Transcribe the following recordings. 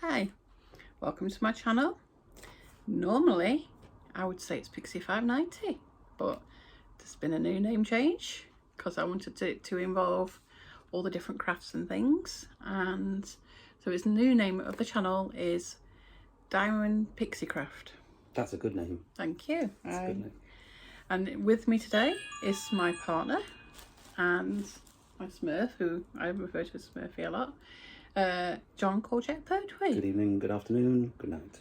Hi, welcome to my channel. Normally I would say it's Pixie 590, but there's been a new name change because I wanted it to involve all the different crafts and things, and so its new name of the channel is Diamond Pixie Craft. That's a good name. Thank you. That's a good name. And with me today is my partner and my Smurf, who I refer to as Smurfy a lot, John Pertwee. Good evening, good afternoon, good night.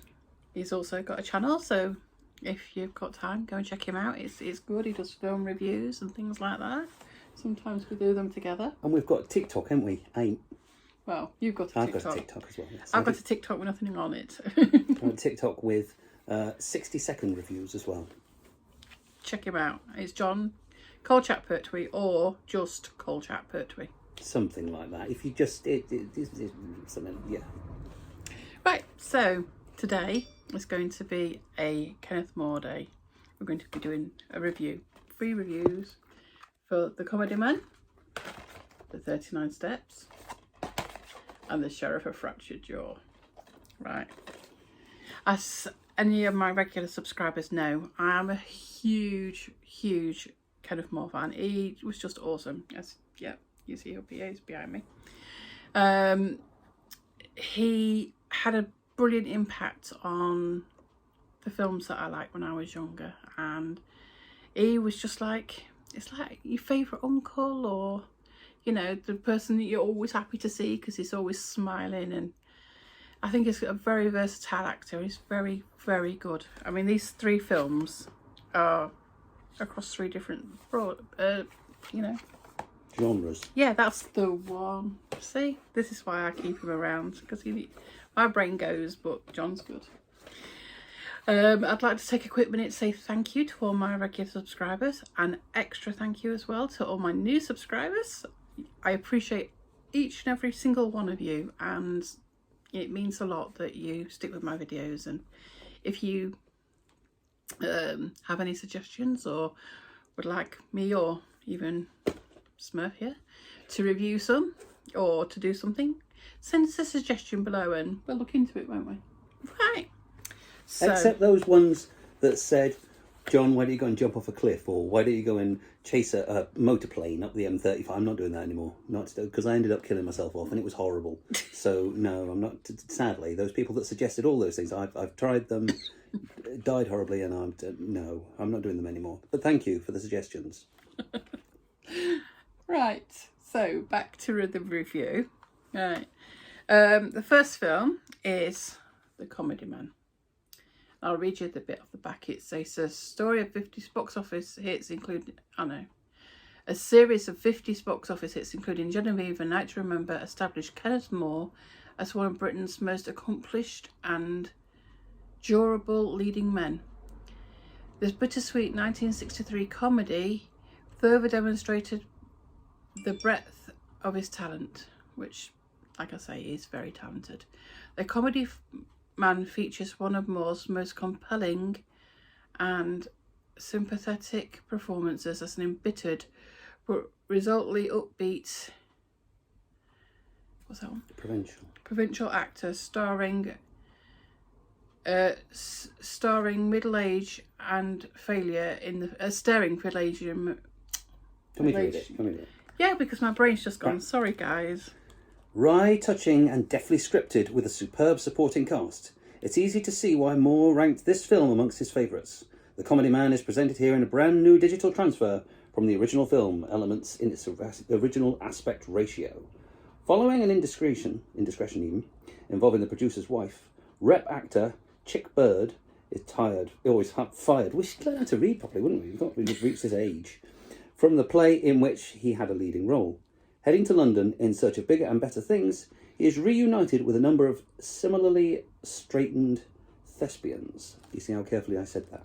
He's also got a channel, so if you've got time, go and check him out. It's good. He does film reviews and things like that. Sometimes we do them together. And we've got TikTok, haven't we? Well, you've got a TikTok. I've got a TikTok as well, yes. I've got a TikTok with nothing on it. I've got a TikTok with 60-second reviews as well. Check him out. It's John Pertwee or just Pertwee. Something like that. If you just something, yeah. Right, so today is going to be a Kenneth More day. We're going to be doing a review, 3 reviews for The Comedy Man, The 39 Steps, and The Sheriff of Fractured Jaw. Right. As any of my regular subscribers know, I am a huge Kenneth More fan. He was just awesome. As yeah, you see up here, he's behind me. He had a brilliant impact on the films that I liked when I was younger, and he was just like, it's like your favourite uncle, or you know, the person that you're always happy to see because he's always smiling. And I think he's a very versatile actor. He's very good. I mean, these 3 films are across 3 different you know, genres. Yeah, that's the one. See, this is why I keep him around, because my brain goes, but John's good. I'd like to take a quick minute to say thank you to all my regular subscribers, and extra thank you as well to all my new subscribers. I appreciate each and every single one of you, and it means a lot that you stick with my videos. And if you have any suggestions or would like me or even Smurf here to review some or to do something, send us a suggestion below and we'll look into it, won't we? Right. So, except those ones that said, John, why don't you go and jump off a cliff, or why don't you go and chase a motor plane up the M35? I'm not doing that anymore. Not because I ended up killing myself off and it was horrible. So no, I'm not. Sadly, those people that suggested all those things, I've tried them, died horribly, and I'm not doing them anymore. But thank you for the suggestions. Right, so back to the review. Right, the first film is The Comedy Man. I'll read you the bit off the back. It says a story of 50 box office hits, including a series of 50 box office hits, including Genevieve and Night to Remember, established Kenneth More as one of Britain's most accomplished and durable leading men. This bittersweet 1963 comedy further demonstrated the breadth of his talent, which, like I say, is very talented. The Comedy Man features one of Moore's most compelling and sympathetic performances as an embittered but resultantly upbeat provincial actor starring middle-age and failure in the staring middle-age. Can we read it? Yeah, because my brain's just gone. Right. Sorry, guys. Wry, touching and deftly scripted with a superb supporting cast, it's easy to see why Moore ranked this film amongst his favourites. The Comedy Man is presented here in a brand new digital transfer from the original film, elements in its original aspect ratio. Following an indiscretion even, involving the producer's wife, rep actor Chick Bird is fired. We should learn how to read properly, wouldn't we? We've reached his age. From the play in which he had a leading role. Heading to London in search of bigger and better things, he is reunited with a number of similarly straightened thespians. You see how carefully I said that?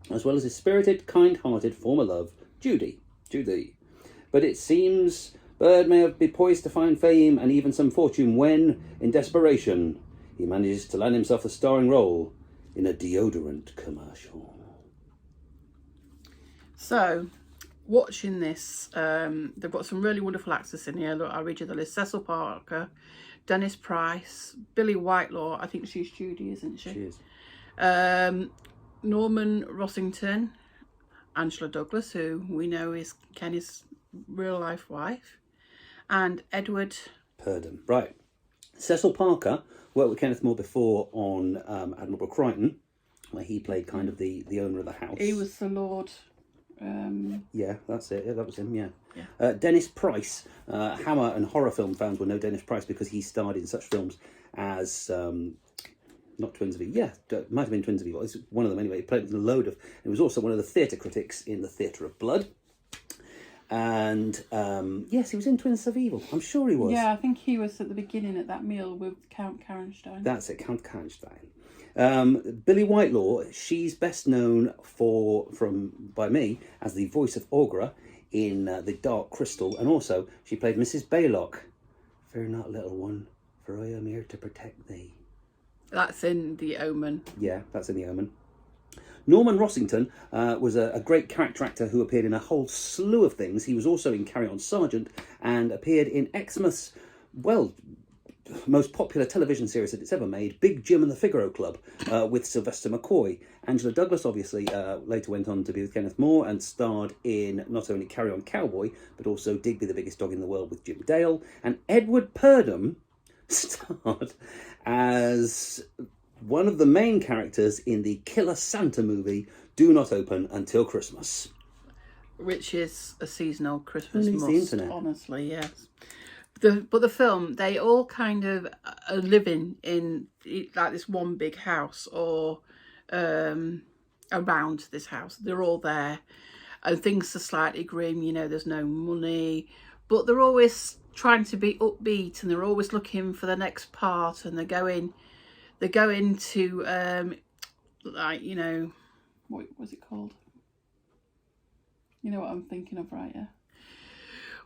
As well as his spirited, kind-hearted former love, Judy. But it seems Bird may be poised to find fame and even some fortune when, in desperation, he manages to land himself a starring role in a deodorant commercial. So, watching this, they've got some really wonderful actors in here. Look, I'll read you the list. Cecil Parker, Dennis Price, Billy Whitelaw. I think she's Judy, isn't she? She is. Norman Rossington, Angela Douglas, who we know is Kenny's real life wife, and Edward Purdom. Right. Cecil Parker worked with Kenneth More before on Admiral Crichton, where he played kind of the owner of the house. He was the Lord. Yeah, that's it. Yeah, that was him, yeah. Dennis Price. Hammer and horror film fans will know Dennis Price because he starred in such films as... not Twins of Evil. Yeah, it might have been Twins of Evil. It's one of them anyway. He played a load of... He was also one of the theatre critics in The Theatre of Blood. And, yes, he was in Twins of Evil. I'm sure he was. Yeah, I think he was at the beginning at that meal with Count Karenstein. That's it, Count Karenstein. Billy Whitelaw, she's best known by me as the voice of Aughra in The Dark Crystal, and also she played Mrs. Baylock. Fear not, little one, for I am here to protect thee. That's in The Omen. Yeah, that's in The Omen. Norman Rossington was a great character actor who appeared in a whole slew of things. He was also in Carry On Sergeant and appeared in Xmas, most popular television series that it's ever made, Big Jim and the Figaro Club, with Sylvester McCoy. Angela Douglas, obviously, later went on to be with Kenneth More and starred in not only Carry On Cowboy, but also Digby, the Biggest Dog in the World with Jim Dale. And Edward Purdom starred as one of the main characters in the Killer Santa movie, Do Not Open Until Christmas. Which is a seasonal Christmas Who needs must, the internet? honestly, yes. But the film, they all kind of are living in like this one big house or around this house. They're all there and things are slightly grim, you know, there's no money. But they're always trying to be upbeat and they're always looking for the next part and they're going to, like, you know, what was it called? You know what I'm thinking of, right? Yeah.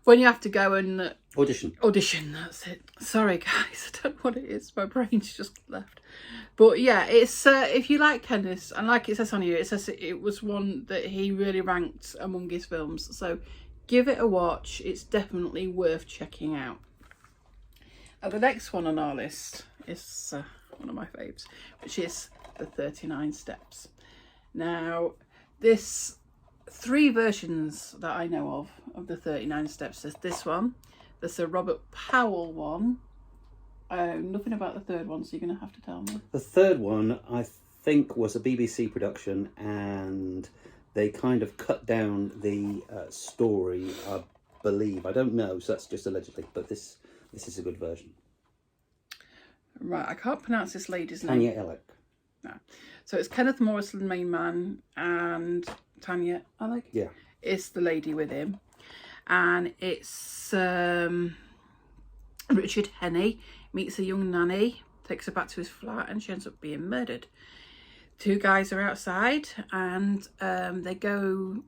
When you have to go and... Audition, that's it. Sorry, guys, I don't know what it is. My brain's just left. But yeah, it's if you like Kenneth, and like it says on here, it says it was one that he really ranked among his films. So give it a watch. It's definitely worth checking out. The next one on our list is one of my faves, which is The 39 Steps. Now, this... 3 versions that I know of the 39 Steps. There's this one, there's a Robert Powell one. Nothing about the third one, so you're going to have to tell me. The third one, I think, was a BBC production, and they kind of cut down the story, I believe. I don't know, so that's just allegedly, but this is a good version. Right, I can't pronounce this lady's name. Tanya Ellick. No. So it's Kenneth More, the main man, and Tanya Ellick is the lady with him. And it's Richard Henney meets a young nanny, takes her back to his flat, and she ends up being murdered. 2 guys are outside, and they go...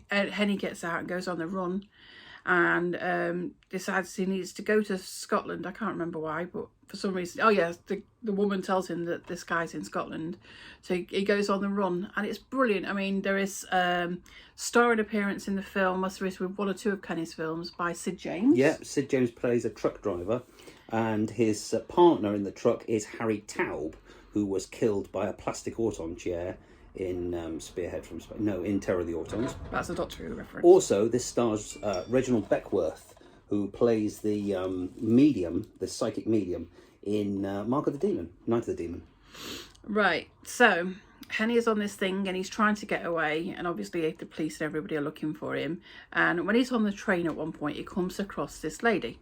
Henney gets out and goes on the run, and decides he needs to go to Scotland. I can't remember why, but for some reason... Oh, yes, the woman tells him that this guy's in Scotland. So he goes on the run, and it's brilliant. I mean, there is starring appearance in the film, as there is with 1 or 2 of Kenny's films, by Sid James. Yeah, Sid James plays a truck driver, and his partner in the truck is Harry Taub, who was killed by a plastic Auton chair in Spearhead from Spain. No, in Terror of the Autons. That's a Doctor Who reference. Also, this stars Reginald Beckworth, who plays the medium, the psychic medium, in Mark of the Demon, Night of the Demon. Right, so Henny is on this thing and he's trying to get away, and obviously the police and everybody are looking for him. And when he's on the train at one point, he comes across this lady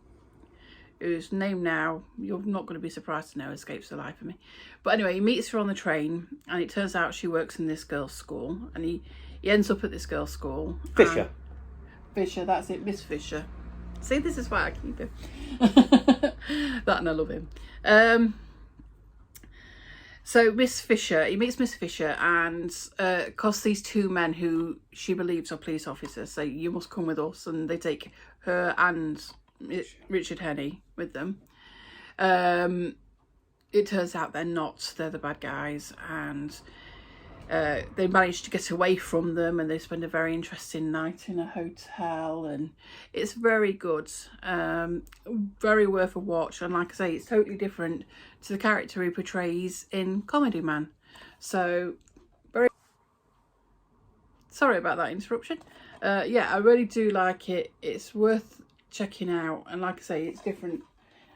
whose name now, you're not going to be surprised to know, escapes the life of me. But anyway, he meets her on the train, and it turns out she works in this girl's school, and he ends up at this girl's school. Fisher. Fisher, that's it, Miss Fisher. See, this is why I keep him. That, and I love him. So Miss Fisher, he meets Miss Fisher, and because these 2 men who she believes are police officers say, you must come with us, and they take her and Richard Henney with them. It turns out they're not, they're the bad guys, and they manage to get away from them, and they spend a very interesting night in a hotel, and it's very good, very worth a watch. And like I say, it's totally different to the character he portrays in Comedy Man. So very sorry about that interruption. Yeah, I really do like it. It's worth checking out, and like I say, it's different.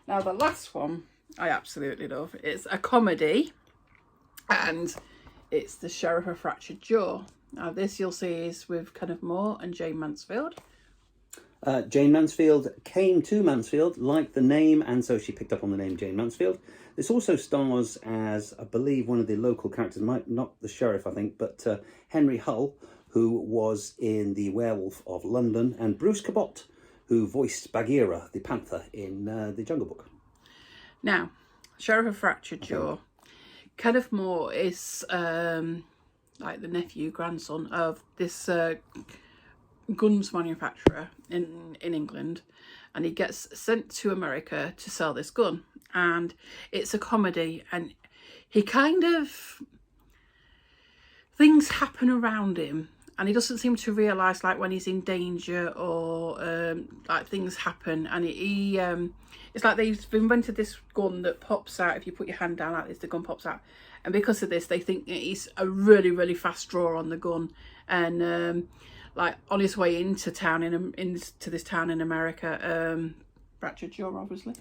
Now the last one I absolutely love. It's a comedy, and it's The Sheriff of Fractured Jaw. Now this you'll see is with Kenneth More and Jane Mansfield. Jane Mansfield came to Mansfield, liked the name, and so she picked up on the name Jane Mansfield. This also stars as, I believe, one of the local characters, not the sheriff, I think, but Henry Hull, who was in The Werewolf of London, and Bruce Cabot, who voiced Bagheera, the panther, in The Jungle Book. Now, Sheriff of Fractured Jaw. Kenneth More is like the nephew, grandson of this guns manufacturer in England, and he gets sent to America to sell this gun, and it's a comedy, and he kind of, things happen around him and he doesn't seem to realise like when he's in danger, or like things happen, and he it's like they've invented this gun that pops out if you put your hand down like this. The gun pops out, and because of this they think he's a really fast drawer on the gun, and like on his way into town into this town in America, Fractured Jaw obviously,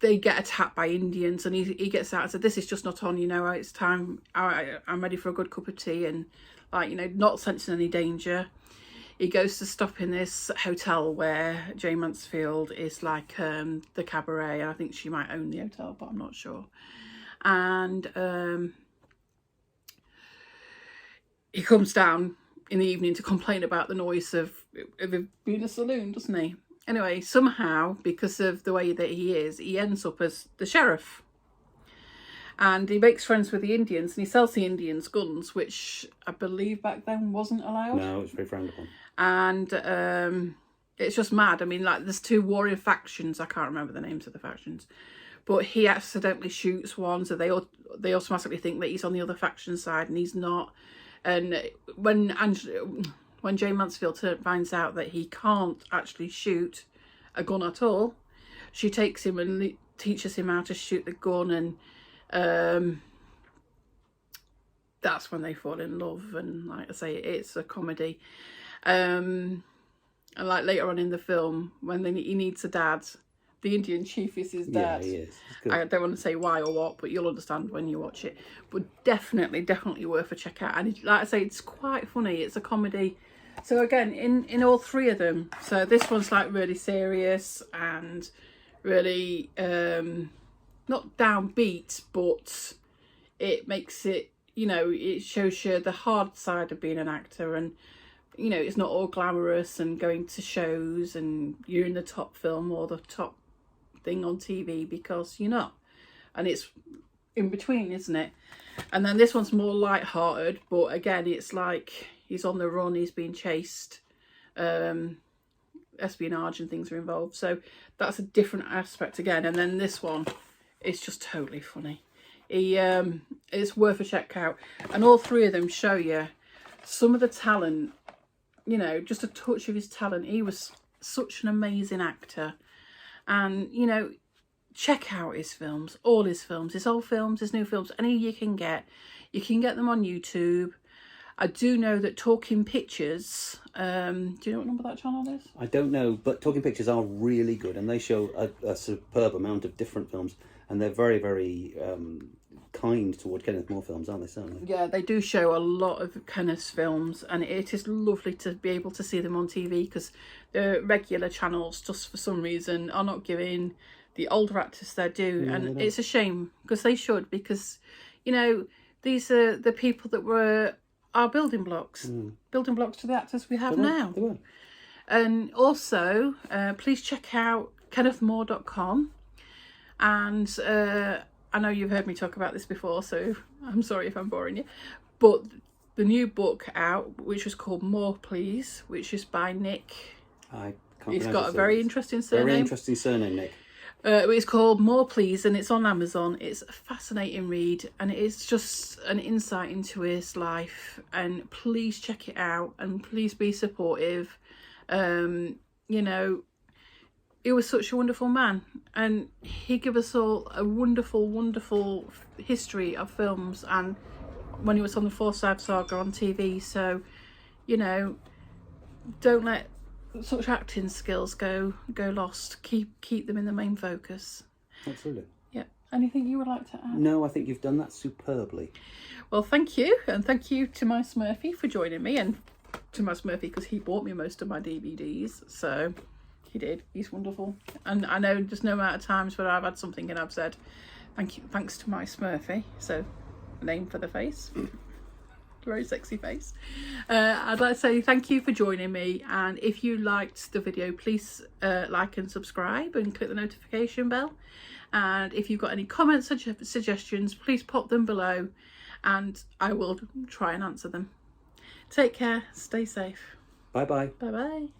they get attacked by Indians, and he gets out and said, this is just not on, you know, it's time, I'm ready for a good cup of tea, and like, you know, not sensing any danger. He goes to stop in this hotel where Jane Mansfield is like the cabaret. I think she might own the hotel, but I'm not sure. And he comes down in the evening to complain about the noise of it being a saloon, doesn't he? Anyway, somehow, because of the way that he is, he ends up as the sheriff. And he makes friends with the Indians, and he sells the Indians guns, which I believe back then wasn't allowed. No, it was very frowned upon. And it's just mad. I mean, like, there's two warrior factions. I can't remember the names of the factions. But he accidentally shoots one, so they automatically think that he's on the other faction side, and he's not. And when Jane Mansfield finds out that he can't actually shoot a gun at all, she takes him and teaches him how to shoot the gun, and that's when they fall in love. And like I say, it's a comedy. And like later on in the film, when he needs a dad, the Indian chief is his dad. Yeah, he is. I don't want to say why or what, but you'll understand when you watch it. But definitely worth a check out. And like I say, it's quite funny. It's a comedy. So again, in all three of them. So this one's like really serious and really not downbeat, but it makes it, you know, it shows you the hard side of being an actor, and you know, it's not all glamorous and going to shows and you're in the top film or the top thing on TV, because you're not. And it's in between, isn't it? And then this one's more light-hearted, but again, it's like he's on the run, he's being chased, espionage and things are involved, so that's a different aspect again. And then this one, it's just totally funny. It's worth a check out, and all three of them show you some of the talent, you know, just a touch of his talent. He was such an amazing actor. And, you know, check out his films, all his films, his old films, his new films, any you can get. You can get them on YouTube. I do know that Talking Pictures, do you know what number that channel is? I don't know, but Talking Pictures are really good, and they show a superb amount of different films, and they're very kind toward Kenneth More films, aren't they, certainly? Yeah, they do show a lot of Kenneth's films, and it is lovely to be able to see them on TV, because the regular channels, just for some reason, are not giving the older actors their due. Yeah, and it's a shame, because they should, because, you know, these are the people that were our building blocks to the actors we have now. They were. And also, please check out kennethmore.com, and I know you've heard me talk about this before, so I'm sorry if I'm boring you, but the new book out, which was called More Please, which is by Nick. I can't He's got a very interesting surname. Very interesting surname, Nick. It's called More Please, and it's on Amazon. It's a fascinating read, and it's just an insight into his life. And please check it out, and please be supportive. You know, he was such a wonderful man, and he gave us all a wonderful, wonderful history of films. And when he was on the Forsyth Saga on TV, so you know, don't let such acting skills go lost. Keep them in the main focus. Absolutely. Yeah. Anything you would like to add? No, I think you've done that superbly. Well, thank you, and thank you to my Smurfy for joining me, and to my Smurfy because he bought me most of my DVDs. So he did. He's wonderful, and I know there's no amount of times where I've had something and I've said thank you, thanks to my Smurfy. So name for the face. Very sexy face. I'd like to say thank you for joining me, and if you liked the video, please like and subscribe and click the notification bell. And if you've got any comments or suggestions, please pop them below and I will try and answer them. Take care, stay safe. Bye bye. Bye bye.